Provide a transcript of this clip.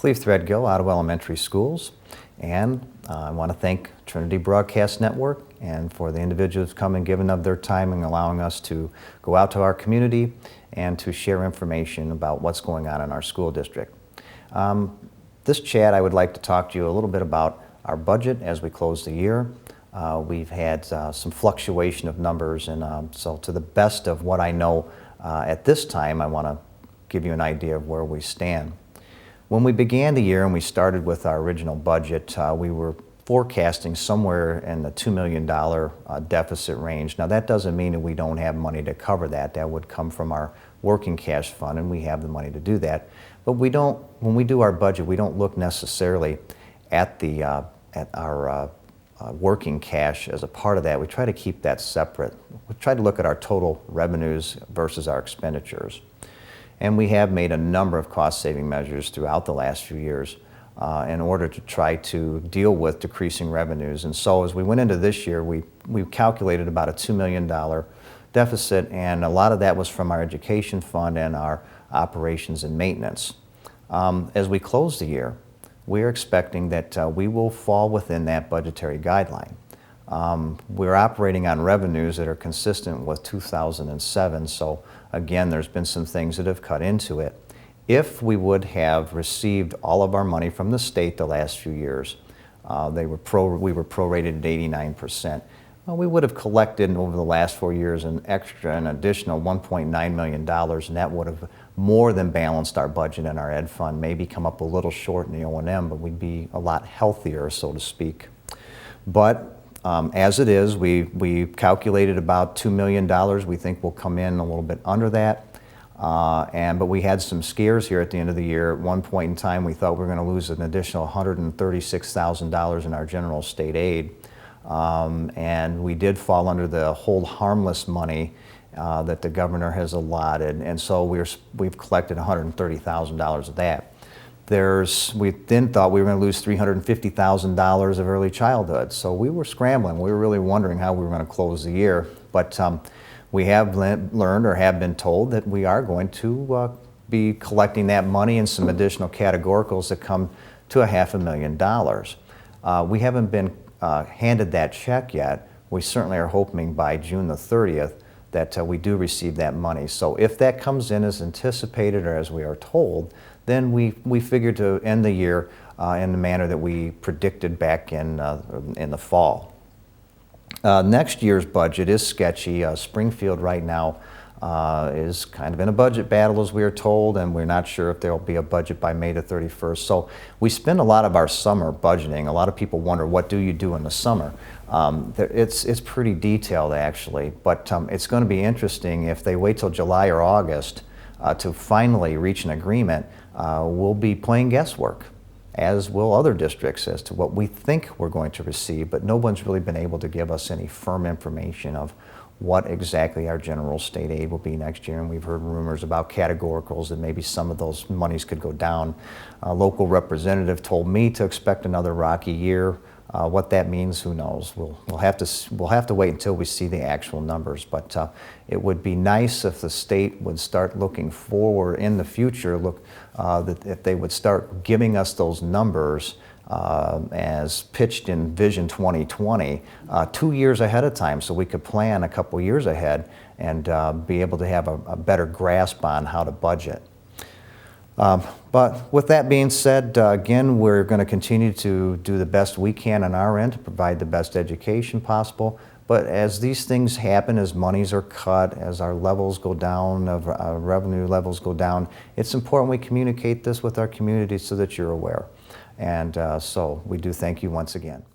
Cleve Threadgill, Ottawa Elementary Schools, and I want to thank Trinity Broadcast Network and for the individuals who come and giving of their time and allowing us to go out to our community and to share information about what's going on in our school district. This chat, I would like to talk to you a little bit about our budget as we close the year. We've had some fluctuation of numbers, and so to the best of what I know at this time, I want to give you an idea of where we stand. When we began the year and we started with our original budget, we were forecasting somewhere in the $2 million deficit range. Now that doesn't mean that we don't have money to cover that. That would come from our working cash fund, and we have the money to do that. But we don't, when we do our budget, we don't look necessarily at our working cash as a part of that. We try to keep that separate. We try to look at our total revenues versus our expenditures. And we have made a number of cost-saving measures throughout the last few years in order to try to deal with decreasing revenues. And so as we went into this year, we calculated about a $2 million deficit, and a lot of that was from our education fund and our operations and maintenance. As we close the year, we're expecting that we will fall within that budgetary guideline. We're operating on revenues that are consistent with 2007, so again, there's been some things that have cut into it. If we would have received all of our money from the state the last few years, we were prorated at 89%. Well, we would have collected over the last 4 years an additional $1.9 million, and that would have more than balanced our budget and our ed fund, maybe come up a little short in the O&M, but we'd be a lot healthier, so to speak. But as it is, we calculated about $2 million. We think we'll come in a little bit under that. But we had some scares here at the end of the year. At one point in time, we thought we were going to lose an additional $136,000 in our general state aid. And we did fall under the hold harmless money that the governor has allotted. And so we've collected $130,000 of that. We then thought we were going to lose $350,000 of early childhood. So we were scrambling. We were really wondering how we were going to close the year. But we have learned or have been told that we are going to be collecting that money and some additional categoricals that come to $500,000. We haven't been handed that check yet. We certainly are hoping by June the 30th that we do receive that money. So if that comes in as anticipated or as we are told, then we figure to end the year in the manner that we predicted back in the fall. Next year's budget is sketchy. Springfield right now is kind of in a budget battle, as we are told, and we're not sure if there will be a budget by May the 31st. So we spend a lot of our summer budgeting. A lot of people wonder, what do you do in the summer? It's pretty detailed, actually, but it's going to be interesting if they wait till July or August to finally reach an agreement. We'll be playing guesswork, as will other districts, as to what we think we're going to receive, but no one's really been able to give us any firm information of what exactly our general state aid will be next year. And we've heard rumors about categoricals that maybe some of those monies could go down. A local representative told me to expect another rocky year. What that means, who knows? We'll have to wait until we see the actual numbers. But it would be nice if the state would start looking forward in the future. That if they would start giving us those numbers as pitched in Vision 2020 2 years ahead of time, so we could plan a couple years ahead and be able to have a better grasp on how to budget. But with that being said, again, we're going to continue to do the best we can on our end to provide the best education possible. But as these things happen, as monies are cut, as our levels go down, our revenue levels go down, it's important we communicate this with our community so that you're aware. And so we do thank you once again.